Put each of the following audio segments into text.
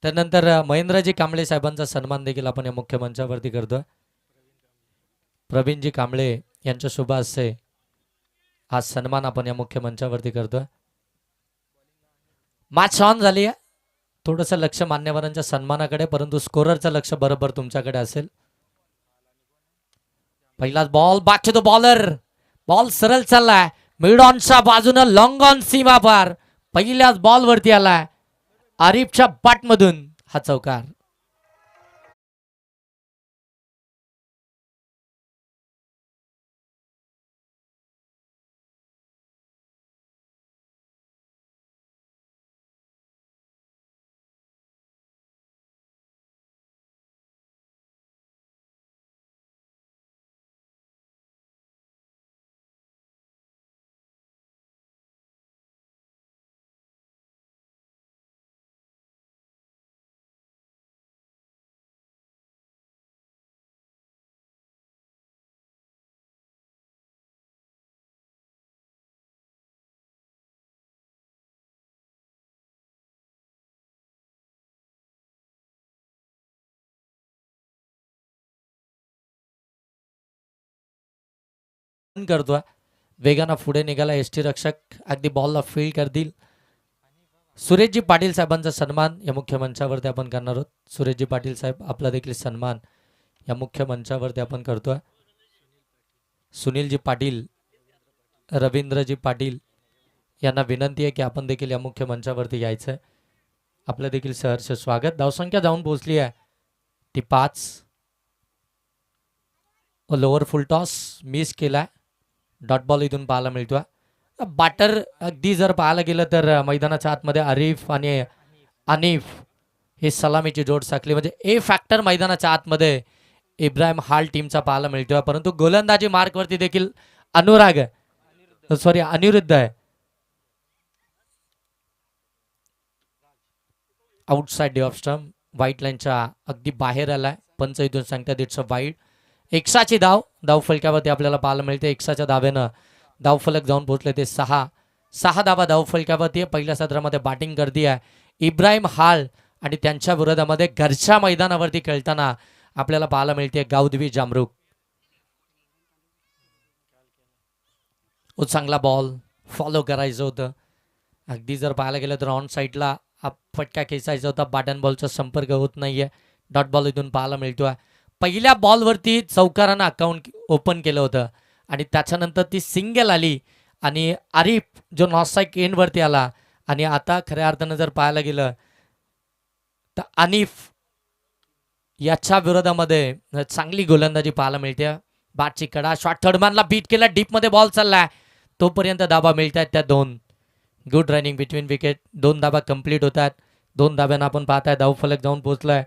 त्यानंतर महेंद्रजी कांबळे साहेबांचा सन्मान देखील आपण या मुख्य मंचावरती करतोय. प्रवीणजी कांबळे यांच्या शुभ हस्ते हा सन्मान आपण या मुख्य मंचावरती करतोय. मॅच ऑन झाली आहे. थोडंसं लक्ष मान्यवरांच्या सन्मानाकडे, परंतु स्कोररचं लक्ष बरोबर तुमच्याकडे असेल. पहिलाच ball, back to the bowler. Ball सरळ चाललाय मिड ऑनच्या बाजूनं, लॉंग ऑन सीमा पार. पहिल्याच बॉल वरती आलाय आरिफच्या बॅटमधून हा चौकार. करतोय वेगानं पुढे निघाला एसटी रक्षक, अगदी बॉलला फील्ड करतील. सुरेशजी पाटील साहेबांचा सन्मान या मुख्य मंचावरती आपण करणार आहोत. सुरेशजी पाटील साहेब, आपला देखील सन्मान या मुख्य मंचावरती आपण करतोय. सुनीलजी पाटील, रवींद्रजी पाटील यांना विनंती आहे की आपण देखील या मुख्य मंचावरती यायचं. आपलं देखील सहर्ष स्वागत. धावसंख्या जाऊन पोहोचली आहे ती 5. लोअर फुल टॉस मिस केलाय. डॉट बॉल इथून पाहायला मिळतोय. बॅटर अगदी जर पाहायला गेलं तर मैदानाच्या आतमध्ये आरिफ आणि अनिफ ही सलामीची जोड साकली, म्हणजे ए फॅक्टर मैदानाच्या आतमध्ये इब्राहिम हाल टीमचा पाहायला मिळतोय. परंतु गोलंदाजी मार्कवरती देखील अनिरुद्ध आहे. Outside day off stump, white लाईनच्या अगदी बाहेर आलाय. पंच इथून सांगतात इट्स अ वाईड. एक्साची धाव फलकावरती आपल्याला पाहायला मिळते. एक्साच्या धावेनं धावफलक जाऊन पोहोचले ते 6 धावा धावफलकावरती आहे. पहिल्या सत्रामध्ये बॅटिंग करती आहे इब्राहिम हाल आणि त्यांच्या विरोधामध्ये घरच्या मैदानावरती खेळताना आपल्याला पाहायला मिळते गावदेवी जामरुक. चांगला बॉल फॉलो करायचं होतं. अगदी जर पाहायला गेलं तर ऑन साईडला फटका खेचायचा होता. बॅटन बॉलचा संपर्क होत नाहीये. डॉट बॉल इथून पाहायला मिळतोय. पहिल्या बॉलवरती चौकारानं अकाउंट ओपन केलं होतं आणि त्याच्यानंतर ती सिंगल आली आणि आरिफ जो नॉस्ट्राईक एंडवरती आला. आणि आता खऱ्या अर्थानं जर पाहायला गेलं तर अनिफ याच्या विरोधामध्ये चांगली गोलंदाजी पाहायला मिळते. बॅटची कडा, शॉट थर्डमॅनला बीट केला, डीपमध्ये बॉल चाललाय, तोपर्यंत धाबा मिळत आहेत त्या 2. Good running between wicket. 2 धाबा कंप्लीट होतात. 2 धाब्यांना आपण पाहताय धावफलक जाऊन पोहोचलाय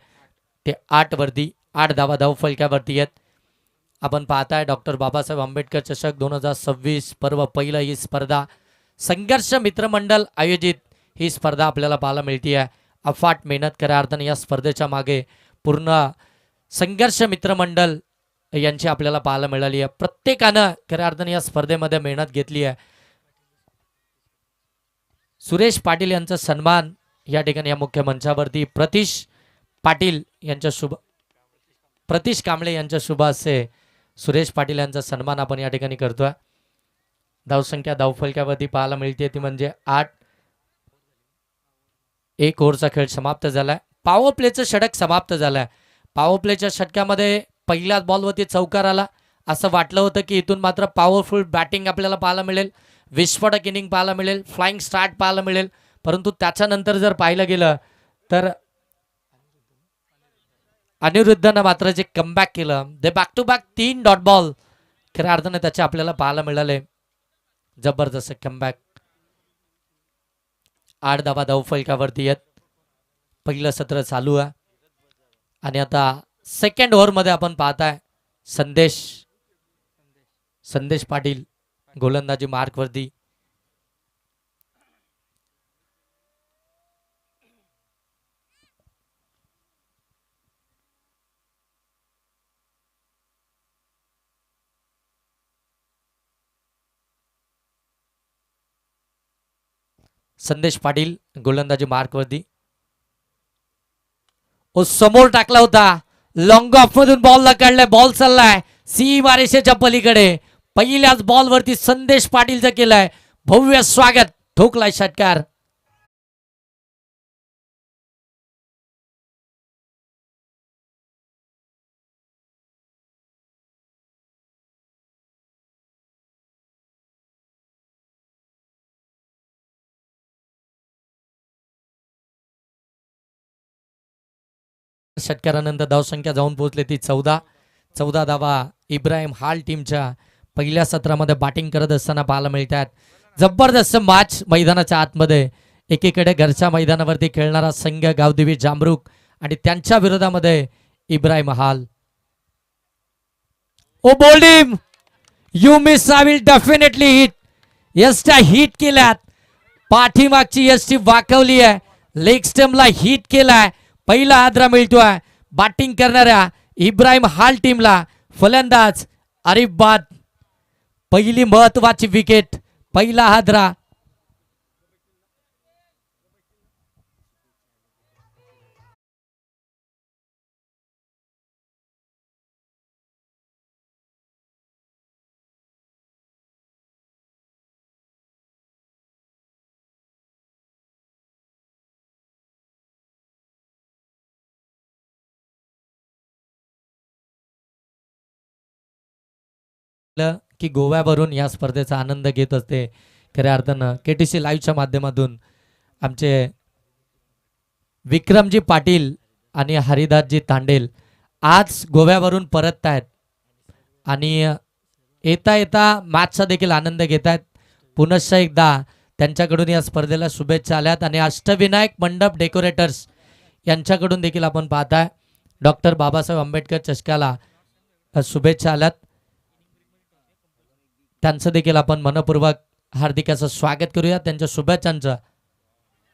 ते 8 वरती. 8 धावा धावफलकावरती आहेत. आपण पाहताय डॉक्टर बाबासाहेब आंबेडकर चषक 2026 पर्व पहिलं ही स्पर्धा संघर्ष मित्रमंडळ आयोजित ही स्पर्धा आपल्याला पाहायला मिळते आहे. अफाट मेहनत खऱ्या अर्थाने या स्पर्धेच्या मागे पूर्ण संघर्ष मित्रमंडळ यांची आपल्याला पाहायला मिळाली आहे. प्रत्येकानं खऱ्या अर्थाने या स्पर्धेमध्ये मेहनत घेतली आहे. सुरेश पाटील यांचा सन्मान या ठिकाणी या मुख्य मंचावरती प्रतीश पाटील यांच्या प्रतीश कांबळे यांच्या शुभ हस्ते सुरेश पाटील यांचा सन्मान आपण या ठिकाणी करतोय. धावसंख्या धावफलकावरती पाहायला मिळते ती म्हणजे 8. 1 ओव्हरचा खेळ समाप्त झालाय. पॉवर प्लेचं षटक समाप्त झालंय. पॉवर प्लेच्या षटकामध्ये पहिल्याच बॉलवरती चौकार आला. असं वाटलं होतं की इथून मात्र पॉवरफुल बॅटिंग आपल्याला पाहायला मिळेल, विस्फोटक इनिंग पाहायला मिळेल, फ्लाइंग स्टार्ट पाहायला मिळेल. परंतु त्याच्यानंतर जर पाहिलं गेलं तर अनिरुद्धनं मात्र जे कमबॅक केलं, ते back to back 3 dot ball खऱ्या अर्थाने त्याचे आपल्याला पाहायला मिळाले. जबरदस्त कमबॅक. 8 धावा धावफलकावरती आहेत. पहिलं सत्र चालू आहे आणि आता सेकंड ओव्हरमध्ये आपण पाहताय संदेश पाटील गोलंदाजी मार्कवरती. संदेश पाटील गोलंदाजी मार्कवरती. समोर टाकला होता. लॉंग ऑफ मधून बॉल काढलाय. बॉल चाललाय सीमारेषेच्या पलीकडे. पहिल्याच बॉल वरती संदेश पाटीलचं केलंय भव्य स्वागत. ठोकलाय षटकार. षटकारानंतर धावसंख्या जाऊन पोहोचली ती 14 धावा इब्राहिम हाल टीमच्या पहिल्या सत्रामध्ये बॅटिंग करत असताना पाहायला मिळतात. जबरदस्त मॅच मैदानाच्या आतमध्ये. एकीकडे घरच्या मैदानावरती खेळणारा संघ गावदेवी जामरुक आणि त्यांच्या विरोधामध्ये इब्राहिम हाल. Oh bowled you miss. I will definitely hit. यस्टा हिट केल्यात. पाठीमागची यष्टी वाकवली आहे. लेग स्टम्पला हिट केलाय. पहिला हादरा मिळतोय बॅटिंग करणाऱ्या इब्राहिम हाल टीमला. फलंदाज आरिफ बाद. पहिली महत्वाची विकेट. पहिला हादरा. की गोव्यावरून या स्पर्धेचा आनंद घेत असते. खऱ्या अर्थानं KTC लाईव्हच्या माध्यमातून आमचे विक्रमजी पाटील आणि हरिदासजी तांडेल आज गोव्यावरून परतत आहेत आणि येता येता मॅचचा देखील आनंद घेत आहेत. पुनश्च एकदा त्यांच्याकडून या स्पर्धेला शुभेच्छा आल्यात आणि अष्टविनायक मंडप डेकोरेटर्स यांच्याकडून देखील आपण पाहताय डॉक्टर बाबासाहेब आंबेडकर चषकाला शुभेच्छा आल्यात. त्यांचं देखील आपण मनपूर्वक हार्दिक असं स्वागत करूया. त्यांच्या शुभेच्छांचा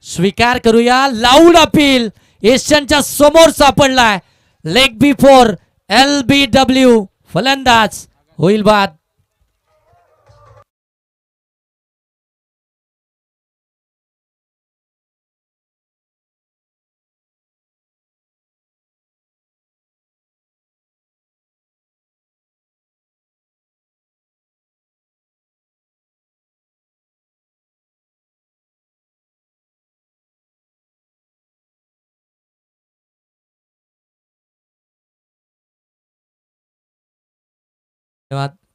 स्वीकार करूया. लाऊड अपील एशियनच्या समोर सापडलाय. Leg before LBW. फलंदाज होईल बाद.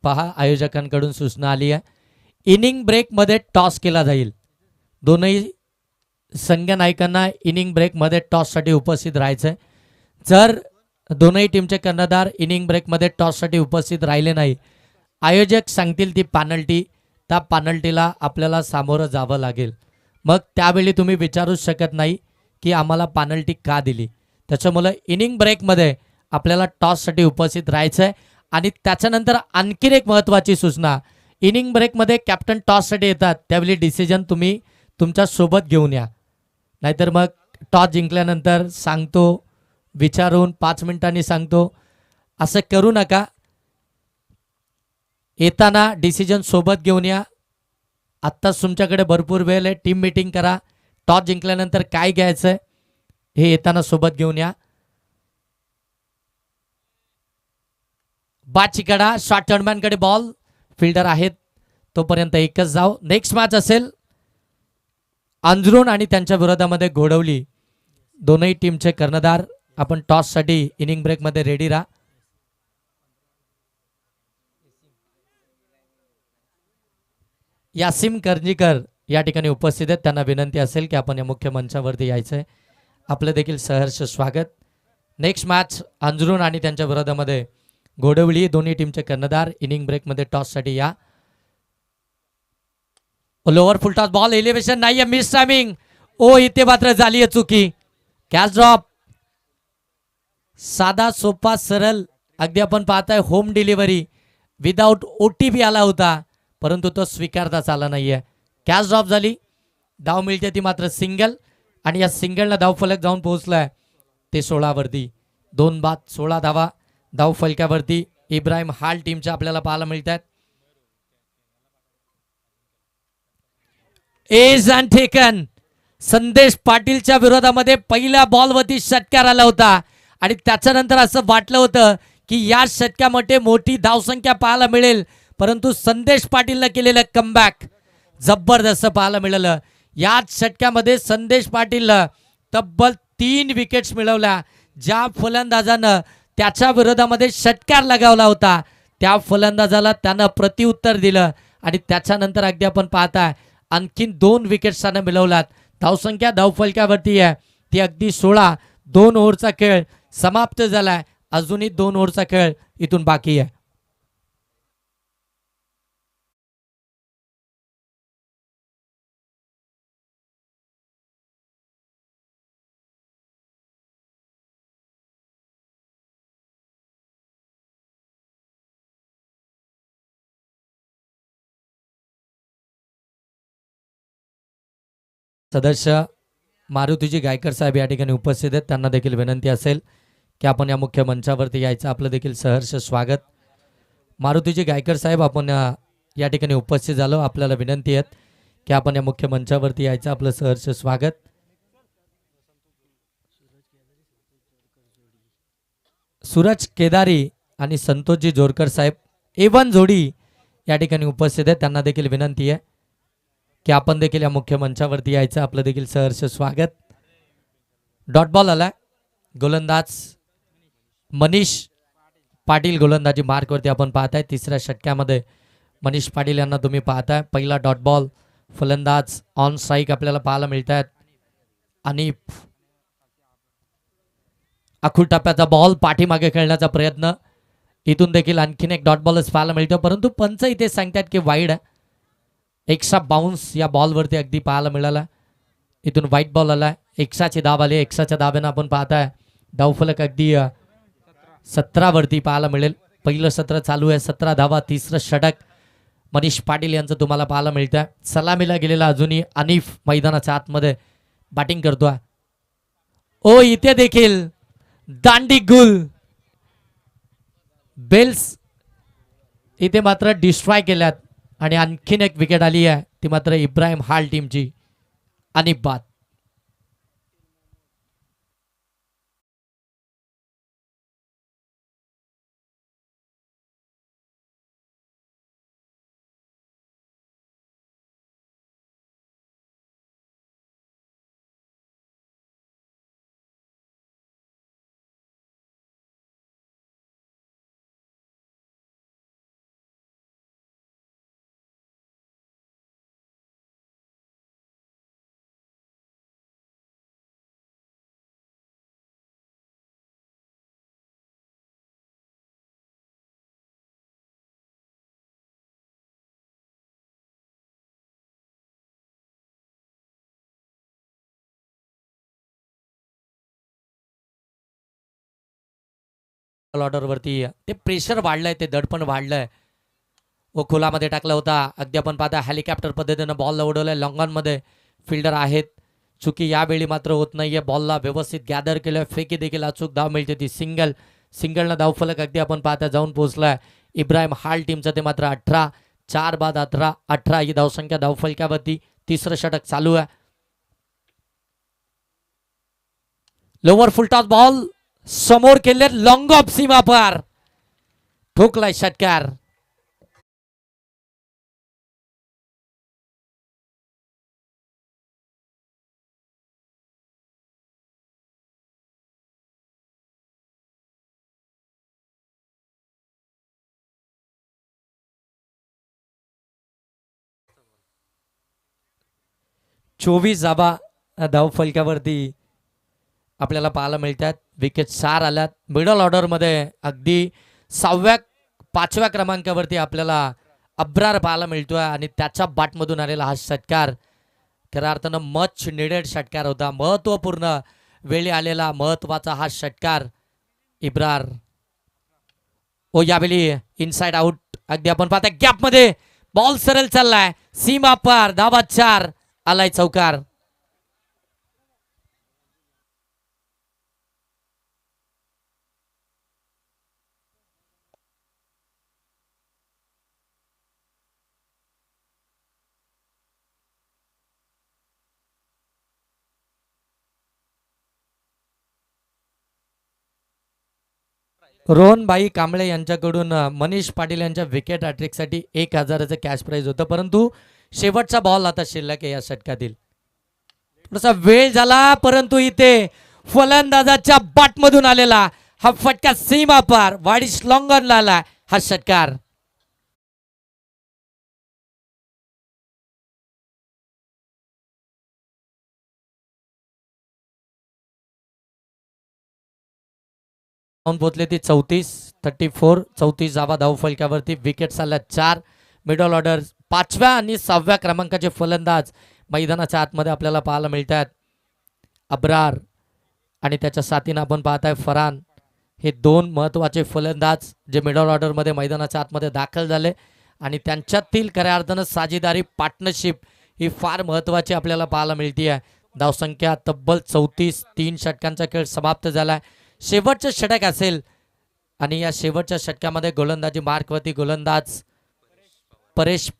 पहा आयोजकांकडून सूचना आली आहे. इनिंग ब्रेक मध्ये टॉस केला जाईल. दोनही संघ नायकांना इनिंग ब्रेक मध्ये टॉस साठी उपस्थित राहायचंय. जर दोनही टीमचे कर्णधार इनिंग ब्रेक मध्ये टॉस साठी उपस्थित राहिले नाही, आयोजक सांगतील ती पॅनल्टी, त्या पॅनल्टीला आपल्याला सामोरं जावं लागेल. मग त्यावेळी तुम्ही विचारूच शकत नाही की आम्हाला पॅनल्टी का दिली. त्याच्यामुळे इनिंग ब्रेक मध्ये आपल्याला टॉस साठी उपस्थित राहायचंय. आणि त्याच्यानंतर आणखीन एक महत्त्वाची सूचना, इनिंग ब्रेकमध्ये कॅप्टन टॉससाठी येतात त्यावेळी डिसिजन तुम्ही तुमच्या सोबत घेऊन या. नाहीतर मग टॉस जिंकल्यानंतर सांगतो, विचारून 5 मिनिटांनी सांगतो, असं करू नका. येताना डिसिजन सोबत घेऊन या. आत्ताच तुमच्याकडे भरपूर वेळ आहे. टीम मीटिंग करा. टॉस जिंकल्यानंतर काय घ्यायचं आहे हे येताना सोबत घेऊन या. बाचिकडा शॉर्ट टर्नमॅनकडे बॉल. फिल्डर आहेत तोपर्यंत एकच जाव. नेक्स्ट मॅच असेल अंजरून आणि त्यांच्या विरोधामध्ये घोडवली. दोनही टीमचे कर्णधार आपण टॉस साठी इनिंग ब्रेक मध्ये रेडी राहा. यासिम करंजीकर या ठिकाणी उपस्थित आहेत. त्यांना विनंती असेल की आपण या मुख्य मंचावरती यायचंय. आपलं देखील सहर्ष स्वागत. नेक्स्ट मॅच अंजरून आणि त्यांच्या विरोधामध्ये घोडवली. दोन्ही टीमचे कर्णधार इनिंग ब्रेक मध्ये टॉस साठी या. Lower full toss ball. Elevation नाहीये. Miss timing. ओ इथे मात्र झाली आहे चुकी. Catch drop. साधा सोपा सरळ अगदी आपण पाहताय होम डिलिव्हरी विदाउट OTP आला होता, परंतु तो स्वीकारताच आला नाहीये. कॅच ड्रॉप झाली. धाव मिळते ती मात्र सिंगल आणि या सिंगलला धाव फलक जाऊन पोहोचलाय ते 16 वरती. 2 बाद 16 धावा धाव फलकावरती इब्राहिम हाल टीमच्या आपल्याला पाहायला मिळतात. Edge and taken. संदेश पाटीलच्या विरोधामध्ये पहिल्या बॉलवरती षटकार आला होता आणि त्याच्यानंतर असं वाटलं होतं की या षटकामध्ये मोठी धावसंख्या पाहायला मिळेल, परंतु संदेश पाटीलनं केलेलं कमबॅक जबरदस्त पाहायला मिळालं. याच षटकामध्ये संदेश पाटीलनं तब्बल 3 विकेट्स मिळवल्या. ज्या फलंदाजानं त्याच्या विरोधामध्ये षटकार लगावला होता त्या फलंदाजाला त्यानं प्रत्युत्तर दिलं आणि त्याच्यानंतर अगदी आपण पाहताय आणखीन 2 विकेट्स त्यानं मिळवल्यात. धावसंख्या धावफलकावरती आहे ती अगदी 16. 2 ओव्हरचा खेळ समाप्त झालाय. अजूनही 2 ओव्हरचा खेळ इथून बाकी आहे. सदस्य मारुतीजी गायकर साहेब या ठिकाणी उपस्थित आहेत. त्यांना देखील विनंती असेल की आपण या मुख्य मंचावरती यायचं. आपलं देखील सहर्ष स्वागत. मारुतीजी गायकर साहेब आपण या ठिकाणी उपस्थित झालो. आपल्याला विनंती आहे की आपण या मुख्य मंचावरती यायचं. आपलं सहर्ष स्वागत. सूरज केदारी आणि संतोषजी जोरकर साहेब A1 जोडी या ठिकाणी उपस्थित आहेत. त्यांना देखील विनंती आहे की आपण देखील या मुख्य मंचावरती यायचं. आपलं देखील सहर्ष स्वागत. डॉट बॉल आला. गोलंदाज मनीष पाटील गोलंदाजी मार्कवरती आपण पाहताय. तिसऱ्या षटकामध्ये मनीष पाटील यांना तुम्ही पाहताय. पहिला डॉट बॉल. फलंदाज ऑन स्ट्राईक आपल्याला पाहायला मिळत आहेत. आणि आखूड टप्प्याचा बॉल पाठीमागे खेळण्याचा प्रयत्न. इथून देखील आणखीन एक डॉट बॉलच पाहायला मिळतो, परंतु पंच इथे सांगतात की वाईड आहे. एक्स्ट्रा बाउन्स या बॉलवरती अगदी पाहायला मिळाला. इथून व्हाईट बॉल आला. एक्स्ट्राची धाव आली. एक्स्ट्राच्या धाब्यानं आपण पाहताय धावफलक अगदी 17 वरती पाहायला मिळेल. पहिलं सत्र चालू आहे. 17 धावा. तिसरं षटक मनीष पाटील यांचं तुम्हाला पाहायला मिळतं. सलामीला गेलेला अजूनही अनिफ मैदानाच्या आतमध्ये बॅटिंग करतोय. ओ इथे देखील दांडी गुल बेल्स इथे मात्र डिस्ट्रॉय केल्यात आणि आणखीन एक विकेट आली आहे. ती मात्र इब्राहिम हाल टीमची. अनिफ बाद. ऑर्डरवरती ते प्रेशर वाढलंय. ते दडपण वाढलंय. व खोलामध्ये टाकला होता. अगदी आपण पाहता हेलिकॉप्टर पद्धतीनं बॉलला उडवलंय. लॉंगॉनमध्ये फिल्डर आहेत. चुकी यावेळी मात्र होत नाहीये. बॉलला व्यवस्थित गॅदर केलं. फेकी देखील अचूक धाव मिळते. ती सिंगलनं धावफलक अगदी आपण पाहता जाऊन पोहोचलाय. इब्राहिम हाल टीमचं ते मात्र 18. 4 बाद 18 ही धावसंख्या धावफलकावरती. तिसरं षटक चालू आहे. लोवर फुलटॉस बॉल समोर केले. लॉंग ऑफ सीमा पार ठोकलाय षटकार. चोवीस धावा धावफलकावरती आपल्याला पाहायला मिळतात. विकेट 4 आल्यात. मिडल ऑर्डरमध्ये अगदी 6व्या 5व्या क्रमांकावरती आपल्याला अब्रार पाहायला मिळतोय आणि त्याच्या बॅटमधून आलेला हा षटकार खऱ्या अर्थानं मच निडेड षटकार होता. महत्वपूर्ण वेळी आलेला महत्वाचा हा षटकार. इब्रार ओ यावेळी इनसाइड आउट. अगदी आपण पाहता गॅपमध्ये बॉल सरळ चाललाय. सीमा पार. धावा 4. आलाय चौकार. रोहनभाई कांबळे यांच्याकडून मनीष पाटील यांच्या विकेट हॅट्रिकसाठी 1000चं कॅश प्राइज होतं, परंतु शेवटचा बॉल आता शिल्लक आहे या षटकातील. थोडासा वेळ झाला, परंतु इथे फलंदाजाच्या बाटमधून आलेला हा फटका सीमा पार वाडीस लॉंगॉनला आला हा षटकार. पोहोचले ती 34 धावा धाव फलकावरती. विकेट चालल्या 4. मिडल ऑर्डर 5व्या आणि 6व्या क्रमांकाचे फलंदाज मैदानाच्या आतमध्ये आपल्याला पाहायला मिळतात. अब्रार आणि त्याच्या साथीनं आपण पाहताय फरान, हे दोन महत्त्वाचे फलंदाज जे मिडल ऑर्डरमध्ये मैदानाच्या आतमध्ये दाखल झाले आणि त्यांच्यातील खऱ्या अर्थानं साझेदारी पार्टनरशिप ही फार महत्त्वाची आपल्याला पाहायला मिळते आहे. धावसंख्या तब्बल 34. 3 षटकांचा खेळ समाप्त झाला. शेवटचं षटक असेल आणि या शेवटच्या षटकामध्ये गोलंदाजी मार्कवरती गोलंदाज परेश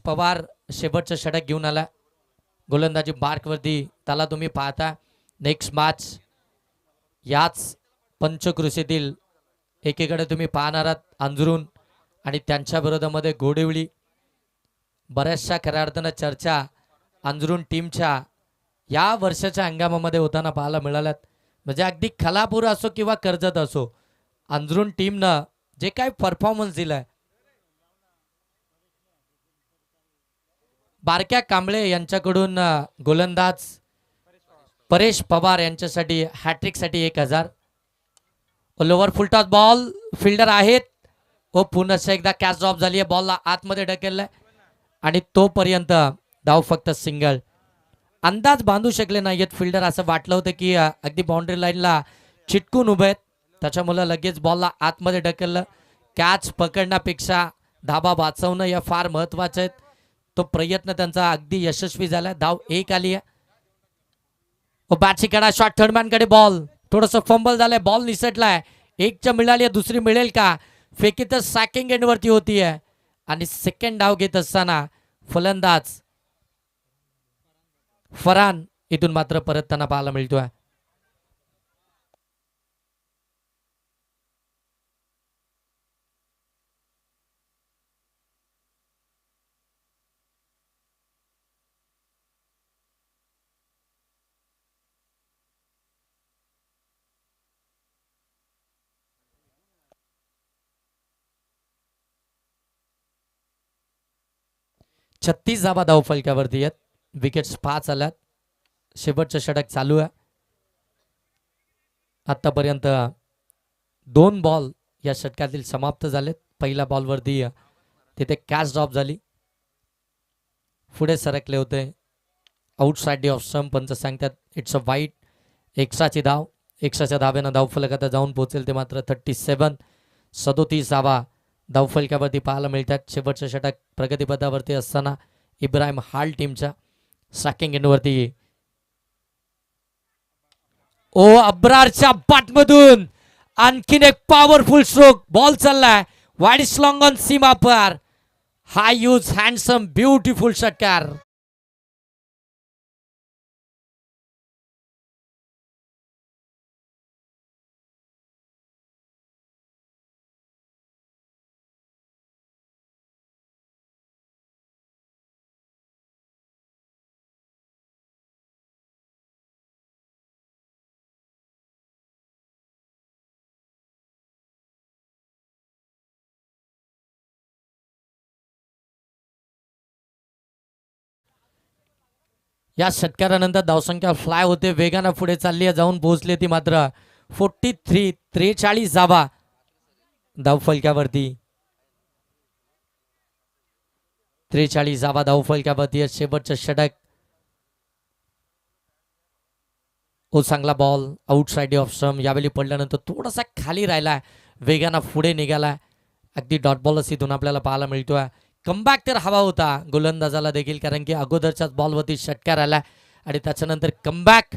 पवार शेवटचं षटक घेऊन आला गोलंदाजी मार्कवरती. त्याला तुम्ही पाहता नेक्स्ट मॅच याच पंचकृषीतील एकीकडे तुम्ही पाहणार आहात अंजरून आणि त्यांच्या विरोधामध्ये गोडिवली. बऱ्याचशा खऱ्या अर्थानं चर्चा अंजरून टीमच्या या वर्षाच्या हंगामामध्ये होताना पाहायला मिळाल्यात. म्हणजे अगदी खलापूर असो किंवा कर्जत असो, अंजरून टीमनं जे काही परफॉर्मन्स दिलाय, बारक्या कांबळे यांच्याकडून गोलंदाज परेश पवार यांच्यासाठी हॅट्रिकसाठी 1000. लोवर फुलटॉस बॉल, फिल्डर आहेत व पुन्हा एकदा कॅच ड्रॉप झाली आहे. बॉलला आतमध्ये ढकललाय आणि तोपर्यंत धाव फक्त सिंगल. अंदाज बांधू शकले नाहीयेत फिल्डर. असं वाटलं होतं की अगदी बाउंड्री लाईनला चिटकून उभे आहेत, त्याच्यामुळे लगेच बॉलला आतमध्ये ढकललं. कॅच पकडण्यापेक्षा धाबा वाचवणं या फार महत्त्वाचं आहे. तो प्रयत्न त्यांचा अगदी यशस्वी झाला. धाव 1 आली आहे. बॅटची कडा शॉट थर्डमॅनकडे बॉल, थोडंसं फंबल झालंय, बॉल निसटलाय. 1च्या मिळाली, दुसरी मिळेल का? फेकीतच सॅकिंग एंडवरती होती आहे आणि सेकंड डाव घेत असताना फलंदाज फरान इथून मात्र परतताना पाहायला मिळतोय. छत्तीस धावा धाव फलकावरती आहेत. विकेट्स 5 आल्यात. शेवटचं षटक चालू आहे. आतापर्यंत 2 बॉल या षटकातील समाप्त झालेत. पहिल्या बॉलवरती तिथे कॅच ड्रॉप झाली, पुढे सरकले होते, आउटसाइड ऑफ स्टंप. पंच सांगतात इट्स अ वाईट. एक्स्ट्राची धाव, एक्स्ट्राच्या धावेनं धावफलक आता जाऊन पोहोचेल ते मात्र 37 धावा धावफलकावरती पाहायला मिळतात. शेवटचं षटक प्रगतीपथावरती असताना इब्राहिम हाल टीमच्या स्ट्रायकिंग एंडवरती अब्रारच्या बॅटमधून आणखीन एक पॉवरफुल स्ट्रोक. बॉल चाललाय वाईड्स लॉंग ऑन सीमा पार. हाय यूज हँडसम ब्युटिफुल षटकार. या षटकारानंतर धावसंख्या फ्लाय होते, वेगानं पुढे चालली आहे, जाऊन पोहोचली ती मात्र 43 धावा धावफलकावरती. 43 धावा धावफलकावरती. शेवटचं षटक चांगला बॉल आउटसाइड ऑफ स्टंप. यावेळी पडल्यानंतर थोडासा खाली राहिलाय, वेगानं पुढे निघालाय. अगदी डॉट बॉलच इथून आपल्याला पाहायला मिळतोय. कमबॅक तर हवा होता गोलंदाजाला देखील, कारण की अगोदरच्याच बॉलवरती षटकार आला आणि त्याच्यानंतर कमबॅक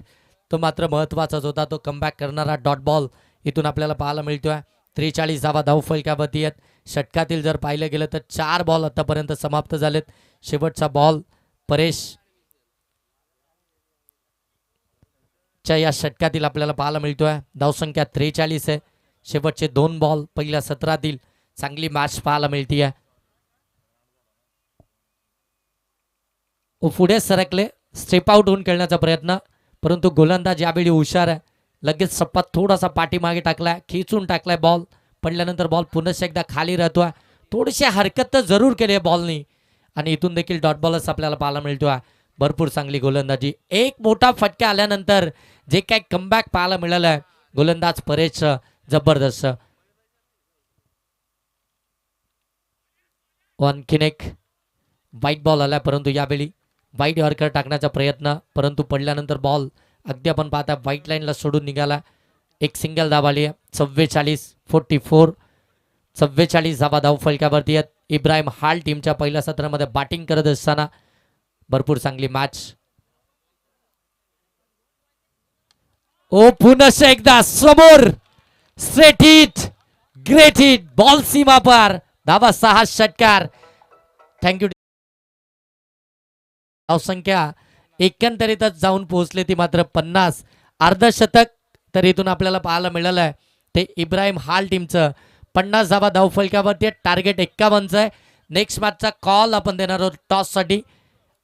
तो मात्र महत्त्वाचाच होता. तो कमबॅक करणारा डॉट बॉल इथून आपल्याला पाहायला मिळतोय. 43 धावा धावफलकावरती आहेत. षटकातील जर पाहिलं गेलं तर 4 बॉल आतापर्यंत समाप्त झालेत. शेवटचा बॉल परेश आजच्या या षटकातील आपल्याला पाहायला मिळतोय धावसंख्या 43 आहे. शेवटचे 2 बॉल पहिल्या सत्रातील चांगली मॅच पाहायला मिळते. पुढे सरकले, स्टेप आउट होऊन खेळण्याचा प्रयत्न, परंतु गोलंदाज यावेळी हुशार आहे. लगेच सप्पा थोडासा पाठीमागे टाकलाय, खिचून टाकलाय. बॉल पडल्यानंतर बॉल पुन्हा एकदा खाली राहतोय. थोडीशी हरकत तर जरूर केली आहे बॉलनी आणि इथून देखील डॉट बॉलच आपल्याला पाहायला मिळतोय. भरपूर चांगली गोलंदाजी. एक मोठा फटका आल्यानंतर जे काही कमबॅक पाहायला मिळालं आहे गोलंदाज परेश जबरदस्त. आणखीन एक वाईट बॉल आला, परंतु यावेळी वाईट यॉर्कर टाकण्याचा प्रयत्न, परंतु पडल्यानंतर बॉल अगदी आपण पाहता व्हाईट लाईनला सोडून निघाला. एक सिंगल धाव आली आहे. 44 धावा धाव फलकावरती आहेत. इब्राहिम हाल टीमच्या पहिल्या सत्रामध्ये बॅटिंग करत असताना भरपूर चांगली मॅच. पुनश्च एकदा समोर straight hit, great hit, ball सीमा पार, धावा 6 षटकार. थँक्यू. धावसंख्या एकंदरीतच जाऊन पोहोचली ती मात्र 50. अर्धशतक तर इथून आपल्याला पाहायला मिळालं आहे ते इब्राहिम हाल टीमचं. 50 धावा धाव फलकावरती. टार्गेट 51 आहे. नेक्स्ट मॅचचा कॉल आपण देणार आहोत टॉससाठी.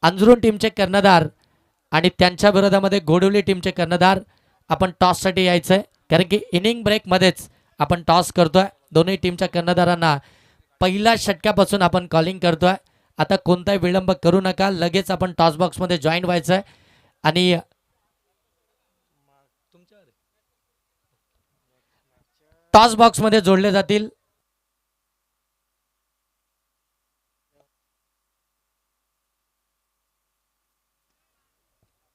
अंजरून टीमचे कर्णधार आणि त्यांच्या विरोधामध्ये गोडवली टीमचे कर्णधार आपण टॉससाठी यायचंय, कारण की इनिंग ब्रेकमध्येच आपण टॉस करतोय. दोन्ही टीमच्या कर्णधारांना पहिल्या षटकापासून आपण कॉलिंग करतोय. आता कोणताही विलंब करू नका, लगेच आपण टॉस बॉक्समध्ये जॉईन व्हायचंय आणि टॉस बॉक्समध्ये जोडले जातील.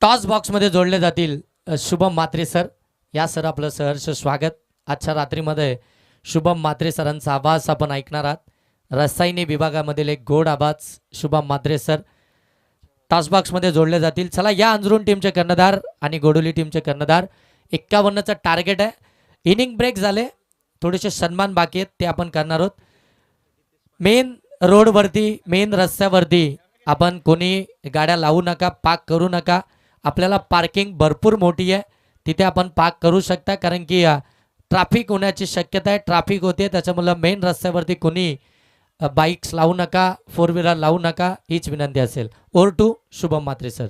टॉस बॉक्समध्ये जोडले जातील शुभम म्हात्रे सर. या सर आपलं सहर्ष स्वागत. आजच्या रात्रीमध्ये शुभम म्हात्रे सरांचा आवाज आपण ऐकणार आहात. रसायनी विभागामधील एक गोड आवाज शुभम म्हात्रे सर टॉस बॉक्समध्ये जोडले जातील. चला या अंजरून टीमचे कर्णधार आणि गोडोली टीमचे कर्णधार. 51चं टार्गेट आहे. इनिंग ब्रेक झाले, थोडेसे सन्मान बाकी आहेत, ते आपण करणार आहोत. मेन रोडवरती, मेन रस्त्यावरती आपण कोणी गाड्या लावू नका, पार्क करू नका. आपल्याला पार्किंग भरपूर मोठी आहे, तिथे आपण पार्क करू शकता, कारण की ट्रॅफिक होण्याची शक्यता आहे. ट्रॅफिक होते, त्याच्यामुळे मेन रस्त्यावरती कोणी बाईक्स लावू नका, 4 व्हीलर लावू नका, हीच विनंती असेल. Over to Shubham Mhatre sir.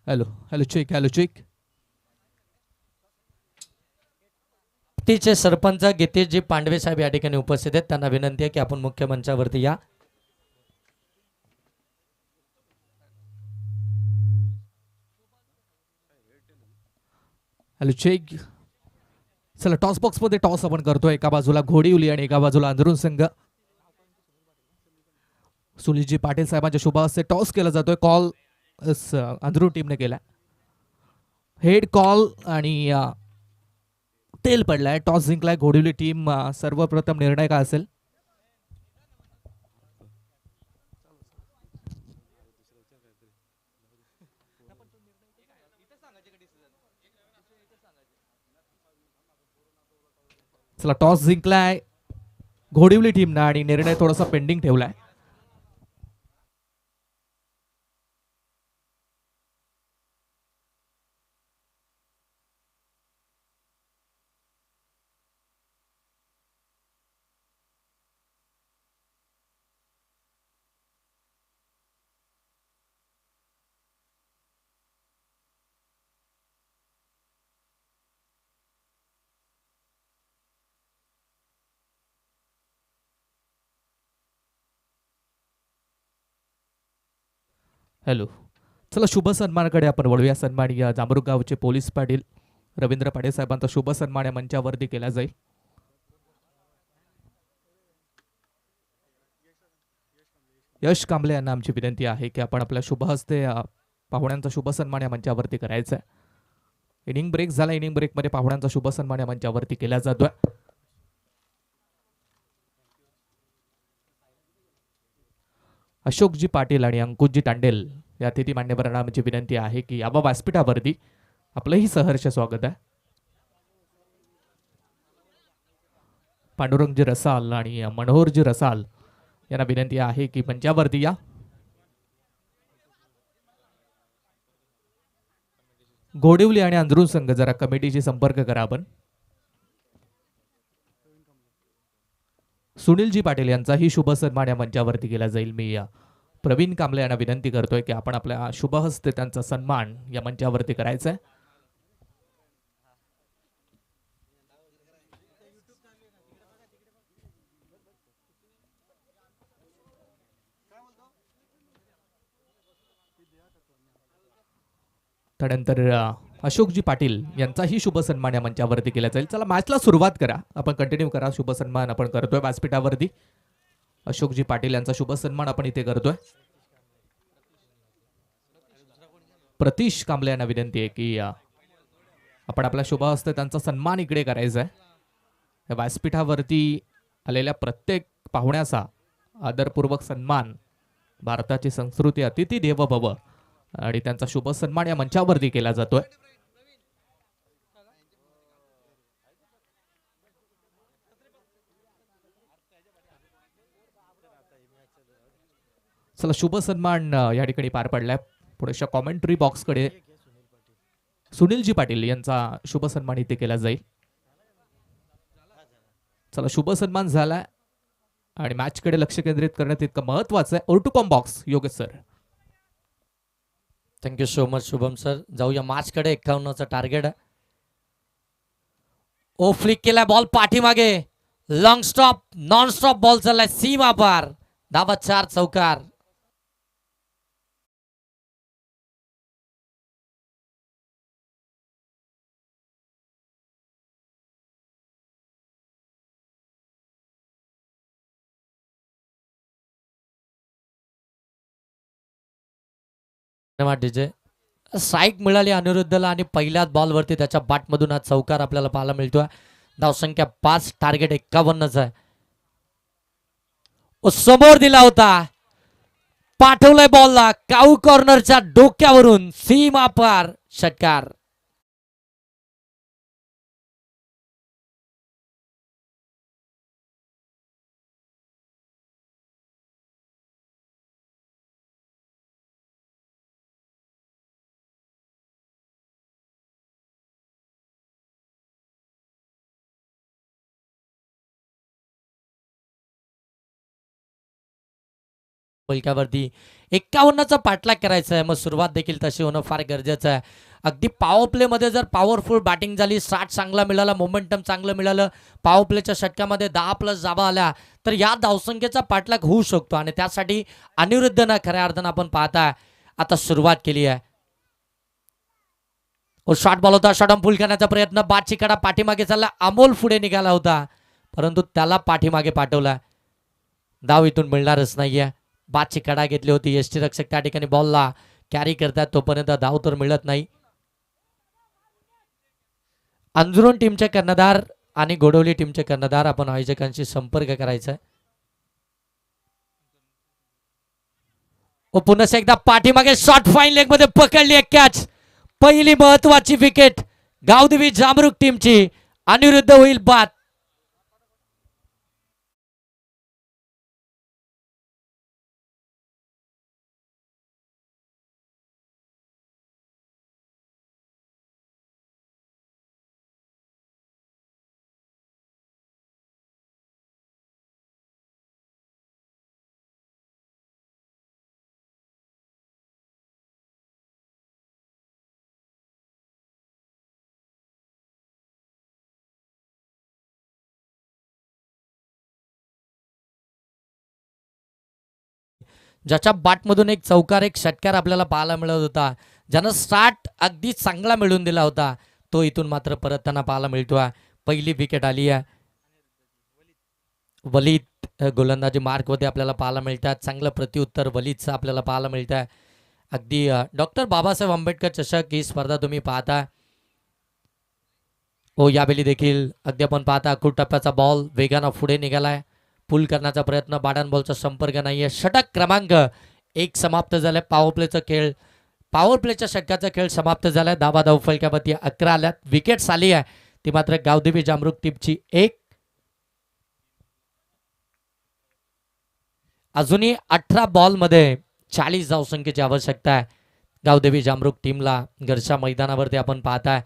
Hello check. तिचे सरपंच गीतेशजी पांडवे साहेब या ठिकाणी उपस्थित आहेत. त्यांना विनंती आहे की आपण मुख्य मंचावरती या. Hello check. चला टॉस बॉक्स मध्ये टॉस आपण करतोय. एका बाजूला घोडीवली आणि एका बाजूला अंधरून संघ. सुनीलजी पाटील साहेबांच्या शुभ हस्ते टॉस केला जातोय. कॉल अंधरून टीमने केला. हेड कॉल आणि तेल पडलाय. टॉस जिंकलाय घोडीवली टीम. सर्वप्रथम निर्णय काय असेल? चला टॉस जिंकलाय घोडीवली टीमनं आणि निर्णय थोडासा पेंडिंग ठेवलाय. हॅलो. चला शुभ सन्मानाकडे आपण वळूया. सन्मान या जांभरूग गावचे पोलीस पाटील रवींद्र पाटील साहेबांचा शुभ सन्मान या मंचावरती केला जाईल. यश कांबळे यांना आमची विनंती आहे की आपण आपल्या शुभ हस्ते पाहुण्यांचा शुभ सन्मान या मंचावरती करायचा आहे. इनिंग ब्रेक झाला. इनिंग ब्रेकमध्ये पाहुण्यांचा शुभ सन्मान या मंचावरती केला जातोय. अशोकजी पाटील आणि अंकुशजी तांडेल या अतिथी मान्यवरांना आमची विनंती आहे की याबा व्यासपीठावरती आपलंही सहर्ष स्वागत आहे. पांडुरंगजी रसाल आणि मनोहरजी रसाल यांना विनंती आहे की मंचावरती या. गोडिवली आणि अंधरून संघ जरा कमिटीशी संपर्क करा आपण. सुनीलजी पाटील यांचाही शुभ सन्मान या मंचावरती केला जाईल. मी प्रवीण कांबळे यांना विनंती करतोय की आपण आपल्या शुभ हस्ते त्यांचा सन्मान या मंचावरती करायचा आहे. त्यानंतर अशोकजी पाटील यांचाही शुभ सन्मान या मंचावरती केला जाईल. चला मॅचला सुरुवात करा, आपण कंटिन्यू करा. शुभ सन्मान आपण करतोय व्यासपीठावरती. अशोकजी पाटील यांचा शुभ सन्मान आपण इथे करतोय. प्रतीश कांबळे यांना विनंती आहे की आपण आपल्या शुभ हस्ते त्यांचा सन्मान इकडे करायचा आहे. या व्यासपीठावरती आलेल्या प्रत्येक पाहुण्याचा आदरपूर्वक सन्मान, भारताची संस्कृती अतिथी देवो भव आणि त्यांचा शुभ सन्मान या मंचावरती केला जातोय. चला शुभ सन्मान या ठिकाणी पार पडलाय. पुढच्या कॉमेंट्री बॉक्सकडे सुनीलजी पाटील यांचा शुभ सन्मान इथे केला जाईल. चला शुभ सन्मान झालाय आणि मॅचकडे लक्ष केंद्रित करण्यात इतकं महत्वाचं आहे. ओर्टुकॉम box Yogesh sir. Thank you so much Shubham sir. जाऊया मॅचकडे. 51चं टार्गेट. ओ फ्लिक केलाय बॉल पाठीमागे. Long stop, non stop ball चाललाय सीमा पार. धावा 4 चौकार. डीजे स्ट्राईक मिळाली अनिरुद्धला आणि पहिल्याच बॉलवरती त्याच्या बॅटमधून हा चौकार आपल्याला पाहायला मिळतोय. धावसंख्या 5, टार्गेट 51च आहे. समोर दिला होता, पाठवलाय बॉलला काऊ कॉर्नरच्या डोक्यावरून सीमा पार. षटकार. पलक्यावरती 51चा पाठलाग करायचा आहे. मग सुरुवात देखील तशी होणं फार गरजेचं आहे. अगदी पॉवर प्ले मध्ये जर पॉवरफुल बॅटिंग झाली, स्टार्ट चांगला मिळाला, मोमेंटम चांगलं मिळालं, पॉवर प्लेच्या षटकामध्ये 10+ जाबा आल्या तर या धावसंख्येचा पाठलाग होऊ शकतो. आणि त्यासाठी अनिरुद्धनं खऱ्या अर्थानं आपण पाहताय आता सुरुवात केली आहे. शॉर्ट बॉल होता, शॉर्ट फुल करण्याचा प्रयत्न, बादची कडा पाठीमागे चालला, अमोल पुढे निघाला होता परंतु त्याला पाठीमागे पाठवला. धाव इथून मिळणारच नाहीये. बादची कडा घेतली होती, यष्टीरक्षक त्या ठिकाणी बॉलला कॅरी करतात, तोपर्यंत धाव तर मिळत नाही. अंजुरन टीमचे कर्णधार आणि गोडवली टीमचे कर्णधार आपण आयोजकांशी संपर्क करायचा आहे. पुन्हा एकदा पाठीमागे शॉर्ट फाईन लेग मध्ये पकडली एक कॅच. पहिली महत्वाची विकेट गावदेवी जामरुक टीमची. अनिरुद्ध होईल बाद. ज्याच्या बॅटमधून एक चौकार, एक षटकार आपल्याला पाहायला मिळत होता, ज्यानं स्टार्ट अगदी चांगला मिळवून दिला होता, तो इथून मात्र परतताना पाहायला मिळतोय. पहिली विकेट आली आहे. वलीद गोलंदाजी मार्क मध्ये आपल्याला पाहायला मिळतात. चांगलं प्रत्युत्तर वलीदचं आपल्याला पाहायला मिळत आहे. अगदी डॉक्टर बाबासाहेब आंबेडकर चषक ही स्पर्धा तुम्ही पाहता. यावेळी देखील अगदी आपण पाहता खूप टप्प्याचा बॉल वेगानं पुढे निघालाय. पुल करण्याचा प्रयत्न, बॅट बॉलचा संपर्क नाहीये. षटक क्रमांक 1 समाप्त झालाय. पॉवर प्लेच्या षटकाचा खेळ समाप्त झालाय. धावा धाव फलकावरती 11 आल्यात. विकेट्स आली आहे ती मात्र गावदेवी जामरुक टीमची 1. अजूनही 18 बॉल मध्ये 40 धावसंख्येची आवश्यकता आहे. गावदेवी जामरुक टीमला घरच्या मैदानावरती आपण पाहताय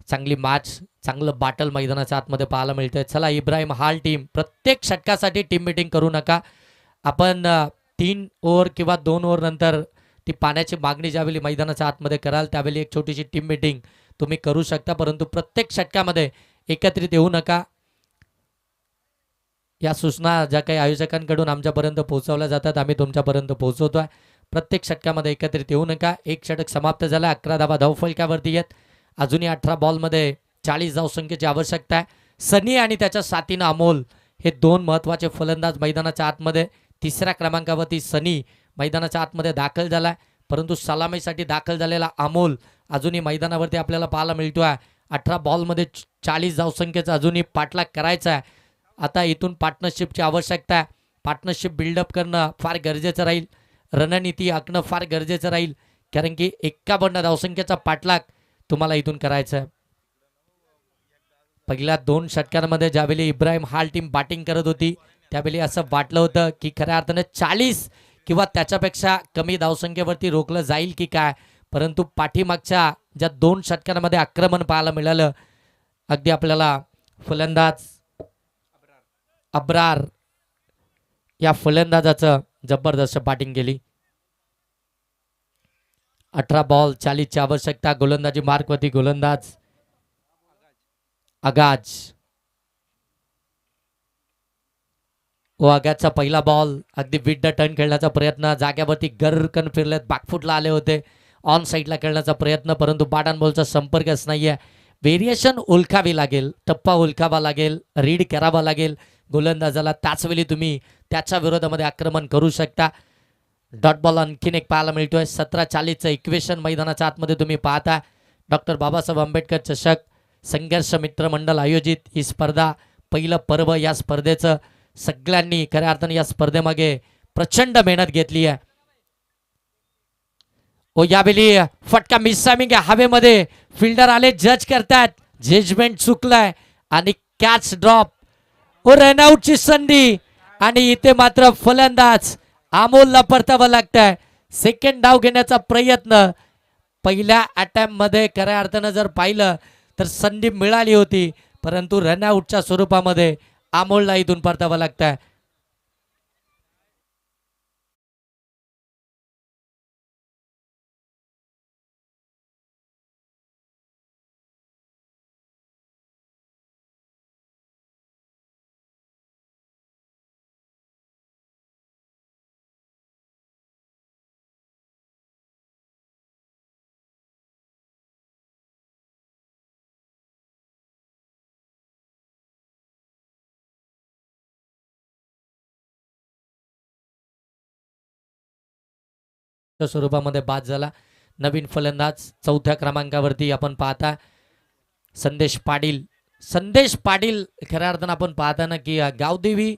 चांगली मॅच चांगलं बाटल मैदानाच्या आतमध्ये पाहायला मिळतंय. चला इब्राहिम हाल टीम प्रत्येक षटकासाठी टीम मिटिंग करू नका. आपण 3 ओव्हर किंवा 2 ओव्हर नंतर ती पाण्याची मागणी ज्यावेळी मैदानाच्या आतमध्ये कराल त्यावेळी एक छोटीशी टीम मिटिंग तुम्ही करू शकता, परंतु प्रत्येक षटकामध्ये एकत्रित येऊ नका. या सूचना ज्या काही आयोजकांकडून आमच्यापर्यंत पोहोचवल्या जातात आम्ही तुमच्यापर्यंत पोहोचवतोय. प्रत्येक षटकामध्ये एकत्रित येऊ नका. एक षटक समाप्त झाला. 11 धावा धावफलकावरती येत. अजूनही 18 बॉलमध्ये 40 धावसंख्येची आवश्यकता आहे. सनी आणि त्याच्या साथीनं अमोल हे 2 महत्त्वाचे फलंदाज मैदानाच्या आतमध्ये. तिसऱ्या क्रमांकावरती सनी मैदानाच्या आतमध्ये दाखल झालाय, परंतु सलामीसाठी दाखल झालेला अमोल अजूनही मैदानावरती आपल्याला पाहायला मिळतोय. 18 बॉलमध्ये 40 धावसंख्येचा अजूनही पाठलाग करायचा आहे. आता इथून पार्टनरशिपची आवश्यकता आहे. पार्टनरशिप बिल्डअप करणं फार गरजेचं राहील. रणनीती आखणं फार गरजेचं राहील, कारण की 51 धावसंख्येचा पाठलाग तुम्हाला इथून करायचा आहे. पहिल्या 2 षटकांमध्ये ज्यावेळी इब्राहिम हाल टीम बॅटिंग करत होती त्यावेळी असं वाटलं होतं की खऱ्या अर्थानं 40 किंवा त्याच्यापेक्षा कमी धावसंख्येवरती रोखलं जाईल की काय, परंतु पाठीमागच्या ज्या 2 षटकांमध्ये आक्रमण पाहायला मिळालं. अगदी आपल्याला फलंदाज अब्रार या फलंदाजाचं जबरदस्त बॅटिंग केली. 18 बॉल 40 ची आवश्यकता. गोलंदाजी मार्कवरती गोलंदाज आगाज व आगाजचा पहिला बॉल अगदी विथ द टर्न खेळण्याचा प्रयत्न. जाग्यावरती गरकन फिरलेत, बॅकफुटला आले होते. ऑन साईडला खेळण्याचा प्रयत्न, परंतु बॅट अँड बॉलचा संपर्कच नाहीये. व्हेरिएशन ओळखावी लागेल, टप्पा ओळखावा लागेल, रीड करावा लागेल गोलंदाजाला. त्याचवेळी तुम्ही त्याच्या विरोधामध्ये आक्रमण करू शकता. डॉट बॉल आणखीन एक पाहायला मिळतोय. 17-40चं इक्वेशन मैदानाच्या आतमध्ये तुम्ही पाहता. डॉक्टर बाबासाहेब आंबेडकर चषक संघर्ष मित्र मंडळ आयोजित ही स्पर्धा, पहिलं पर्व या स्पर्धेचं. सगळ्यांनी खऱ्या अर्थाने या स्पर्धेमागे प्रचंड मेहनत घेतली आहे. ओ यावेळी फटका मिससामिंग आहे हवेमध्ये. फिल्डर आले, जज करतात, जजमेंट चुकलाय आणि कॅच ड्रॉप. ओ रनआउटची संधी आणि इथे मात्र फलंदाज अमोलला परतावं लागतंय. सेकंड डाव घेण्याचा प्रयत्न. पहिल्या अटॅम्प्ट मध्ये खऱ्या अर्थानं जर पाहिलं तर संधी मिळाली होती, परंतु रनआउटच्या स्वरूपामध्ये अमोलला इथून परतावं लागतंय. स्वरूपामध्ये बाद झाला. नवीन फलंदाज 4थ्या क्रमांकावरती आपण पाहता संदेश पाटील. संदेश पाटील खऱ्या अर्थानं आपण पाहताना की गावदेवी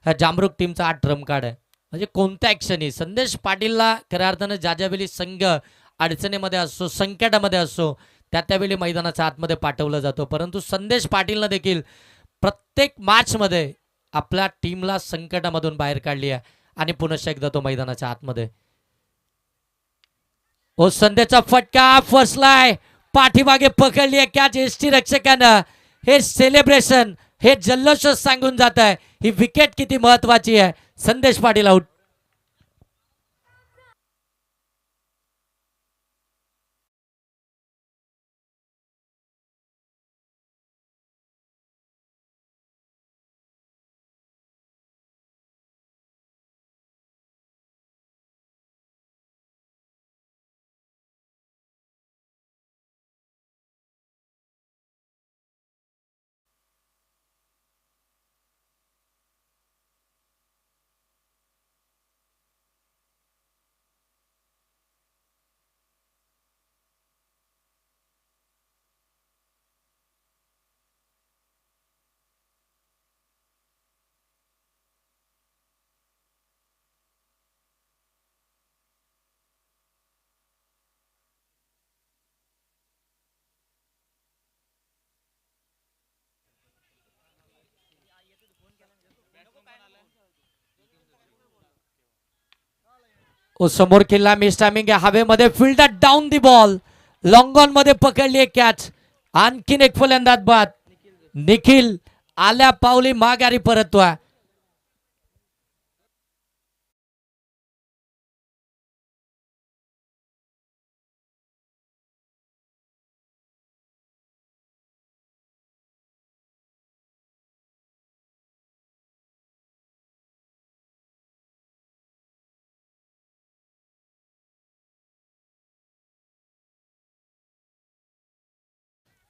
जामरुक टीमचा 8 ट्रम्प कार्ड आहे. म्हणजे कोणत्या ॲक्शनही संदेश पाटीलला खऱ्या अर्थानं ज्यावेळी संघ अडचणीमध्ये असतो, संकटामध्ये असतो, त्यावेळी मैदानाच्या आतमध्ये पाठवलं जातं. परंतु संदेश पाटीलनं देखील प्रत्येक मॅचमध्ये आपल्या टीमला संकटामधून बाहेर काढली आहे आणि पुन्हा एकदा तो मैदानाच्या आतमध्ये. ओ संदेशचा फटका फसलाय, पाठीमागे पकडली आहे कॅच एसटी रक्षकानं. हे सेलिब्रेशन, हे जल्लोष सांगून जात आहे ही विकेट किती महत्वाची आहे. संदेश पाटील आउट. समोर किल्ला मिस टायमिंग आहे हवेमध्ये fielder down the ball long on मध्ये पकडली एक कॅच आणखीन एक फलंदाज बाद निखिल आल्या पावली माघारी परतवा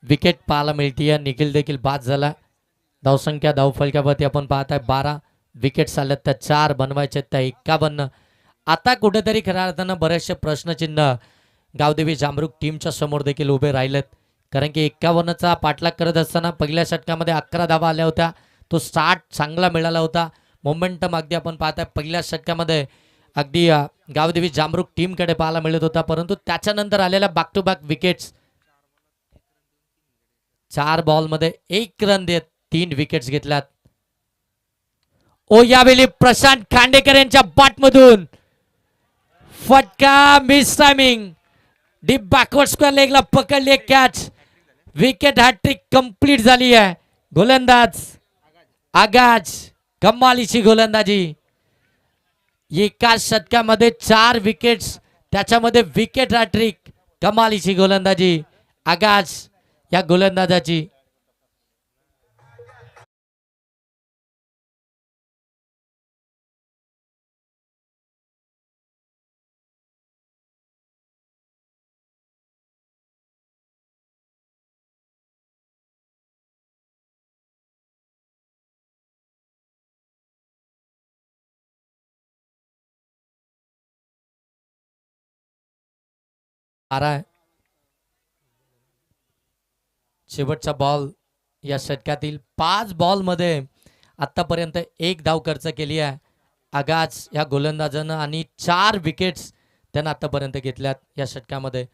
विकेट पाहायला मिळते निखिल देखील बाद झाला धावसंख्या धावफलकावरती आपण पाहताय 12 विकेट्स आल्यात त्या 4 बनवायचे त्या 51 आता कुठेतरी खऱ्या अर्थानं बरेचसे प्रश्नचिन्ह गावदेवी जामरुक टीमच्या समोर देखील उभे राहिलेत कारण की 51चा पाठलाग करत असताना पहिल्या षटकामध्ये 11 धावा आल्या होत्या तो स्टार्ट चांगला मिळाला होता मोमेंटम अगदी आपण पाहताय पहिल्या षटकामध्ये अगदी गावदेवी जामरुक टीमकडे पाहायला मिळत होता परंतु त्याच्यानंतर आलेल्या बॅक टू बॅक विकेट्स 4 बॉलमध्ये 1 रन देत 3 विकेट्स घेतल्यात ओ यावेळी प्रशांत खांडेकर यांच्या बॅटमधून फटका miss timing deep backward square लेगला पकडली एक कॅच विकेट हॅट्रिक कंप्लीट झाली आहे गोलंदाज आगाज कमालीची गोलंदाजी एका षटकामध्ये 4 विकेट्स त्याच्यामध्ये विकेट हॅट्रिक कमालीची गोलंदाजी आगाज या गोलंदाजाची शेवटचा बॉल या षटकातील 5 बॉलमध्ये आतापर्यंत 1 धाव खर्च केली आहे आगाज या गोलंदाजानं आणि 4 विकेट्स त्यानं आतापर्यंत घेतल्यात या षटकामध्ये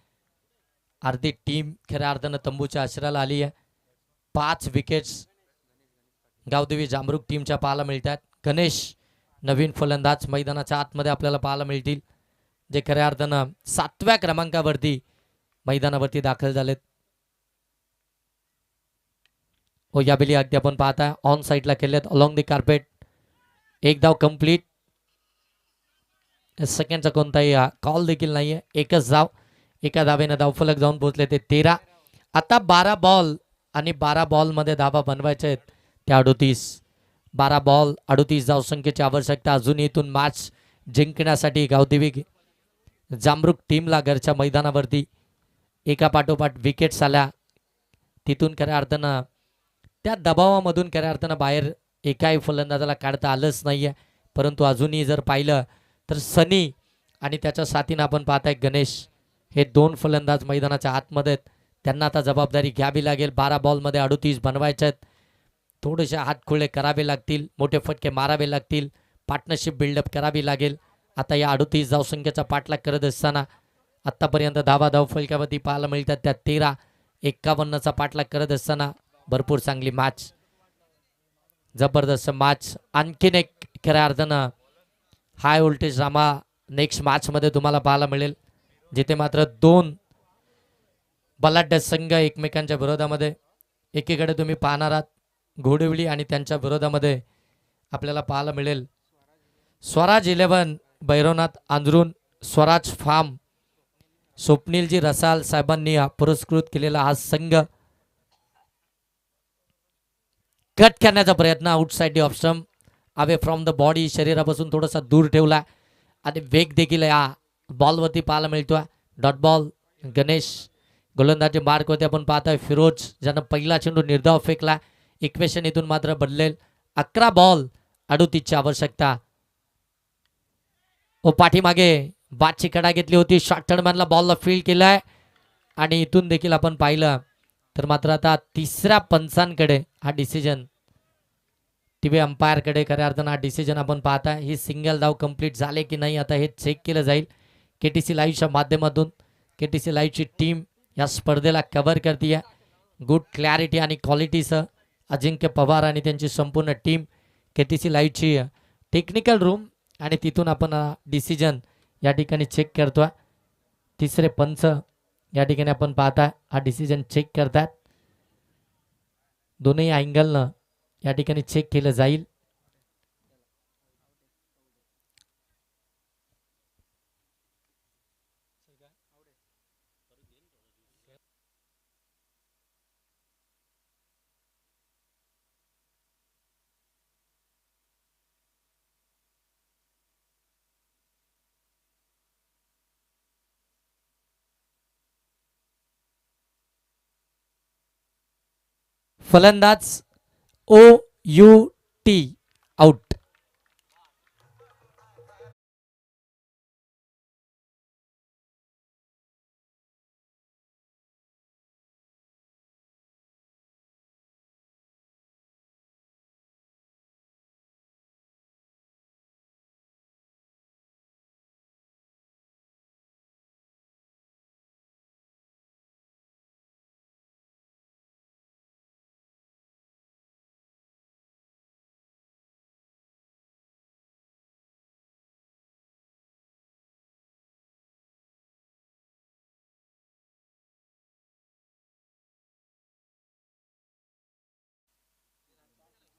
अर्धी टीम खऱ्या अर्थानं तंबूच्या आश्रयाला आली आहे 5 विकेट्स गावदेवी जामरुक टीमच्या पाहायला मिळतात गणेश नवीन फलंदाज मैदानाच्या आतमध्ये आपल्याला पाहायला मिळतील जे खऱ्या अर्थानं 7व्या क्रमांकावरती मैदानावरती दाखल झालेत ओ यावेळी अगदी आपण पाहताय ऑन साईडला खेळलेत अलॉंग दी कार्पेट 1 धाव कंप्लीट सेकंडचा कोणताही कॉल देखील नाहीये एकच धाव एका धावेनं धावफलक जाऊन पोहोचले ते 13 आता 12 बॉल आणि 12 बॉलमध्ये धावा बनवायचे आहेत त्या 12 बॉल 38 धावसंख्येची आवश्यकता अजून इथून मॅच जिंकण्यासाठी गावदेवी जामरुक टीमला घरच्या मैदानावरती एका पाठोपाठ विकेट्स आल्या तिथून खऱ्या अर्थानं त्या दबावामधून खऱ्या अर्थानं बाहेर एकाही फलंदाजाला काढता आलंच नाहीये परंतु अजूनही जर पाहिलं तर सनी आणि त्याच्या साथीनं आपण पाहताय गणेश हे 2 फलंदाज मैदानाच्या आतमध्ये त्यांना आता जबाबदारी घ्यावी लागेल 12 बॉलमध्ये 38 बनवायचे आहेत थोडेसे हात खुले करावे लागतील मोठे फटके मारावे लागतील पार्टनरशिप बिल्डअप करावी लागेल आता या 38 धावसंख्येचा पाठलाग करत असताना आत्तापर्यंत धाव फलकावरती पाहायला मिळतात त्या 13 51चा पाठलाग करत असताना भरपूर चांगली मॅच जबरदस्त मॅच आणखीन एक खऱ्या अर्थानं हाय व्होल्टेज ड्रामा नेक्स्ट मॅचमध्ये तुम्हाला पाहायला मिळेल जिथे मात्र 2 बलाढ्य संघ एकमेकांच्या विरोधामध्ये एकीकडे तुम्ही पाहणार आहात घोडवली आणि त्यांच्या विरोधामध्ये आपल्याला पाहायला मिळेल स्वराज 11 भैरवनाथ आंध्रून स्वराज फार्म स्वप्नीलजी रसाल साहेबांनी पुरस्कृत केलेला हा संघ कट करण्याचा प्रयत्न outside the off stump away from the body शरीरापासून थोडासा दूर ठेवला आणि वेग देखील या बॉलवरती पाहायला मिळतो डॉट बॉल गणेश गोलंदाजी मार्कवरती आपण पाहतोय फिरोज ज्यानं पहिला चेंडू निर्धाव फेकला इक्वेशन इथून मात्र बदलेल 11 बॉल 38ची आवश्यकता ओ पाठीमागे बादची कडा घेतली होती शॉर्ट थर्डमॅनला बॉलला फील्ड केलाय आणि इथून देखील आपण पाहिलं तर मात्र आता तिसऱ्या पंचांकडे हा डिसिजन टीव्ही अंपायरकडे खऱ्या अर्थानं हा डिसिजन आपण पाहता ही सिंगल धाव कंप्लीट झाले की नाही आता हे चेक केलं जाईल केटीसी लाईव्हच्या माध्यमातून केटीसी लाईव्हची टीम या स्पर्धेला कव्हर करते गुड क्लॅरिटी आणि क्वालिटीसह अजिंक्य पवार आणि त्यांची संपूर्ण टीम केटीसी लाईव्हची टेक्निकल रूम आणि तिथून आपण डिसिजन या ठिकाणी चेक करतोय. तिसरे पंच या ठिकाणी आपण पाहताय हा डिसिजन चेक करतात. दोन्ही अँगलनं या ठिकाणी चेक केलं जाईल. फलंदाज OUT आउट.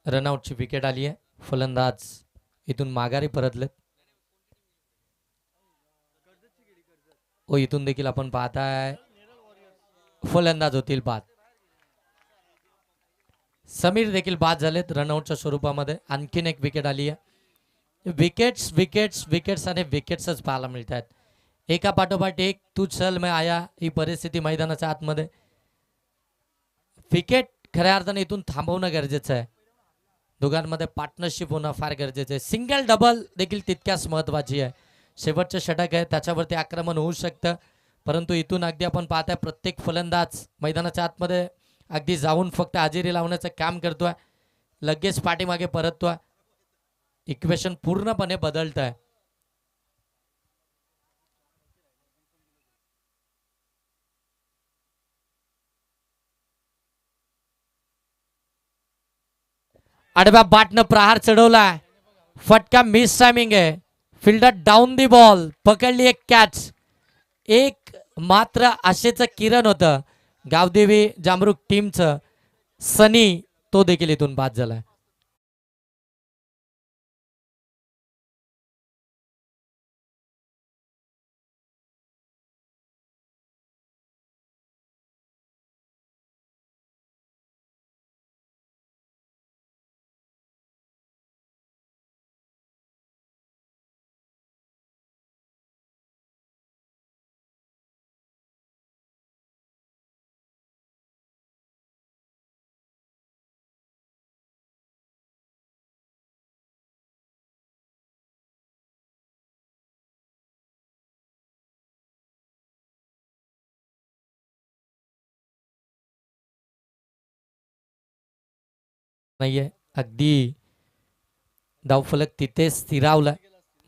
रनआउटची विकेट आली आहे. फलंदाज इथून माघारी परतलेत. व इथून देखील आपण पाहताय फलंदाज होतील बाद. समीर देखील बाद झालेत रनआउटच्या स्वरूपामध्ये. आणखीन एक विकेट आली आहे. विकेट्स विकेट्स विकेट्स आणि विकेट्सच पाहायला मिळत आहेत. एका पाठोपाठ एक. तू चल मैं आया ही परिस्थिती मैदानाच्या आतमध्ये. विकेट खऱ्या अर्थाने इथून थांबवणं गरजेचं आहे. दोघांमध्ये पार्टनरशिप होणं फार गरजेचं आहे. सिंगल डबल देखील तितक्याच महत्वाची आहे. शेवटचे षटक आहे त्याच्यावरती आक्रमण होऊ शकतं. परंतु इथून अगदी आपण पाहताय प्रत्येक फलंदाज मैदानाच्या आतमध्ये अगदी जाऊन फक्त हजेरी लावण्याचं काम करतोय. लगेच पाठीमागे परततोय. इक्वेशन पूर्णपणे बदलत आहे. आडव्या बॅटनं प्रहार चढवलाय. फटका मिस टायमिंग आहे. Fielder down the ball. पकडली एक कॅच. एक मात्र आशेचं किरण होतं गावदेवी जामरुक टीमचं. सनी तो देखील इथून बाद झालाय. नाहीये अगदी धावफलक तिथे स्थिरावलाय.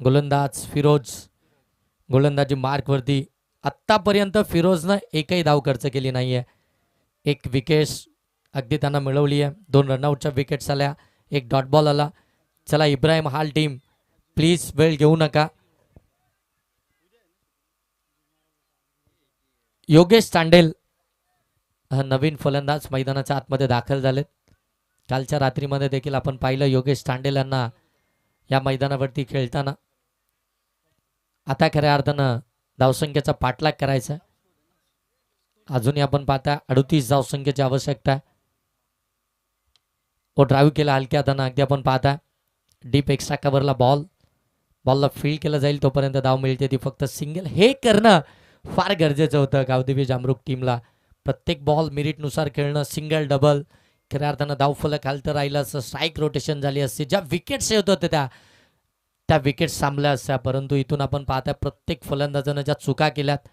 गोलंदाज फिरोज गोलंदाजी मार्कवरती. आत्तापर्यंत फिरोजनं एकही धाव खर्च केली नाहीये. एक विकेट अगदी त्यांना मिळवली आहे. 2 रनआउटच्या विकेट्स आल्या. एक डॉट बॉल आला. चला इब्राहिम हाल टीम प्लीज वेळ घेऊ नका. योगेश तांडेल हा नवीन फलंदाज मैदानाच्या आतमध्ये दाखल झालेत. कालच्या रात्रीमध्ये देखील आपण पाहिलं योगेश तांडेल यांना या मैदानावरती खेळताना. आता खऱ्या अर्थानं धावसंख्येचा पाठलाग करायचा. अजूनही आपण पाहता 38 धावसंख्येची आवश्यकता आहे. व ड्राईव्ह केला हलक्या हातानं. अगदी आपण पाहता डीप एक्स्ट्रा कव्हरला बॉलला फील्ड केलं जाईल तोपर्यंत धाव मिळते ती फक्त सिंगल. हे करणं फार गरजेचं होतं गावदेवी जामरुक टीमला. प्रत्येक बॉल मेरिटनुसार खेळणं. सिंगल डबल खऱ्या अर्थानं धावफलक हालतं राहिलं असं. स्ट्राईक रोटेशन झाली असती. ज्या विकेट्स येत होत्या त्या विकेट्स थांबल्या असत्या. परंतु इथून आपण पाहताय प्रत्येक फलंदाजानं ज्या चुका केल्यात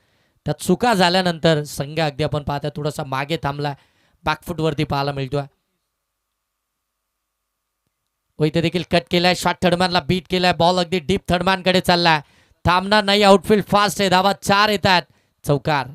त्या चुका झाल्यानंतर संघ अगदी आपण पाहताय थोडासा मागे थांबलाय. बॅकफुटवरती पाहायला मिळतोय. व इथे देखील कट केलाय. शॉर्ट थर्डमॅनला बीट केलाय. बॉल अगदी डीप थर्डमॅनकडे चाललाय. थांबणार नाही. आउटफील्ड फास्ट आहे. धावा 4 येत आहेत. चौकार.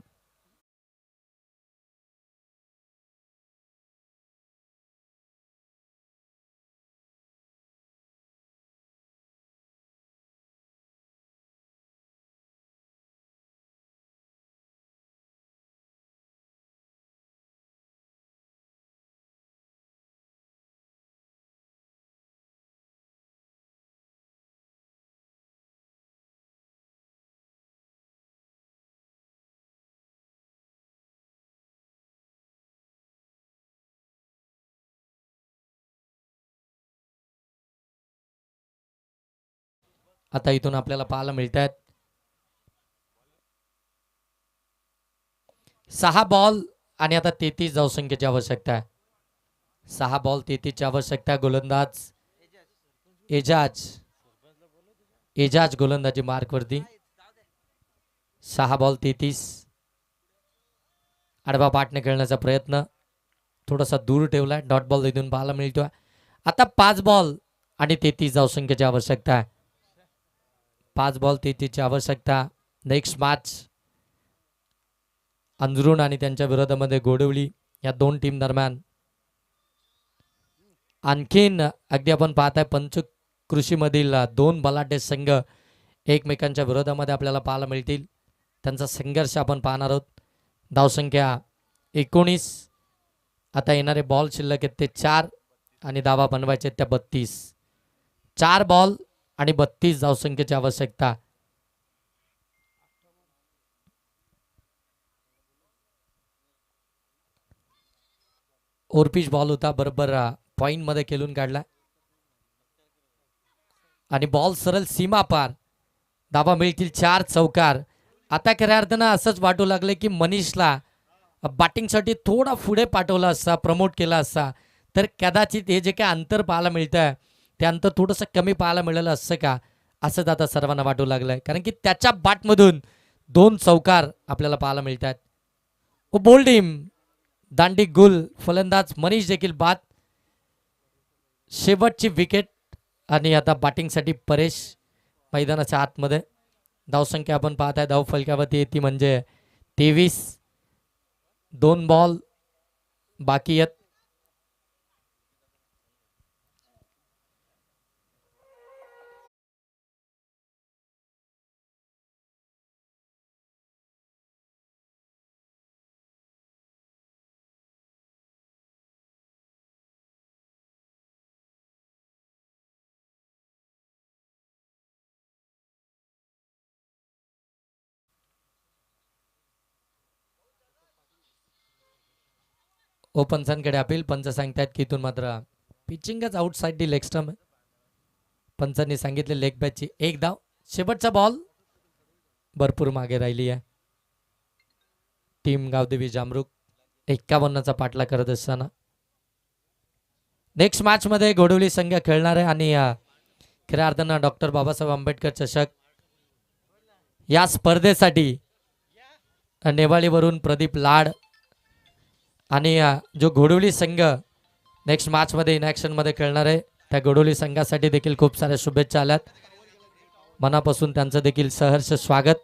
आता इथून आपल्याला पाहायला मिळत आहेत. 6 बॉल आणि आता 33 धावसंख्येची आवश्यकता आहे. 6 बॉल 33ची आवश्यकता आहे. गोलंदाज एजाज गोलंदाजी मार्कवरती. 6 बॉल 33. आडवा पाठने खेळण्याचा प्रयत्न थोडासा दूर ठेवलाय. डॉट बॉल इथून पाहायला मिळतोय. आता 5 बॉल आणि 33 धावसंख्येची आवश्यकता आहे. 5 बॉल 33ची आवश्यकता. नेक्स्ट मॅच अंजरुण आणि त्यांच्या विरोधामध्ये गोडवली या दोन टीम दरम्यान. आणखीन अगदी आपण पाहताय पंचकृषीमधील 2 बलाढ्य संघ एकमेकांच्या विरोधामध्ये आपल्याला पाहायला मिळतील. त्यांचा संघर्ष आपण पाहणार आहोत. धावसंख्या 19. आता येणारे बॉल शिल्लक आहेत ते 4 आणि धावा बनवायचे त्या 32. 4 बॉल आणि 32 धावसंख्येची आवश्यकता. ओरपिच बॉल होता, बरोबर पॉइंट मध्ये खेळून काढला आणि बॉल सरळ सीमा पार. धावा मिळतील 4 चौकार. आता खऱ्या अर्थानं असंच वाटू लागले की मनीषला बॅटिंगसाठी थोडा पुढे पाठवला असता, प्रमोट केला असता तर कदाचित हे जे काही अंतर पाहायला मिळतं आहे ते अंतर थोडंसं कमी पाहायला मिळालं असतं का, असंच आता सर्वांना वाटू लागलंय. कारण की त्याच्या बॅटमधून 2 चौकार आपल्याला पाहायला मिळतात. ओ बोल्डिम दांडी गुल. फलंदाज मनीष देखील बाद. शेवटची विकेट आणि आता बॅटिंगसाठी परेश मैदानाच्या आतमध्ये. धावसंख्या आपण पाहताय धाव फलकावरती ती म्हणजे 23. 2 बॉल बाकी आहेत. ओ पंचांकडे अपील. पंच सांगतायत की इथून मात्र पिचिंगच आउटसाइड दी लेग स्टंप. पंचांनी सांगितले लेग बॅचची 1 धाव. शेवटचा बॉल भरपूर मागे राहिली आहे टीम गावदेवी जामरुक 51चा पाठला करत असताना. नेक्स्ट मॅच मध्ये गोडवली संघ खेळणार आहे आणि खऱ्या अर्थानं डॉक्टर बाबासाहेब आंबेडकर चषक या स्पर्धेसाठी नेवाळीवरून प्रदीप लाड आणि जो घोडवली संघ नेक्स्ट मॅच मध्ये इनॅक्शन मध्ये खेळणार आहे त्या घोडवली संघासाठी देखील खूप साऱ्या शुभेच्छा आल्यात. मनापासून त्यांचं देखील सहर्ष स्वागत.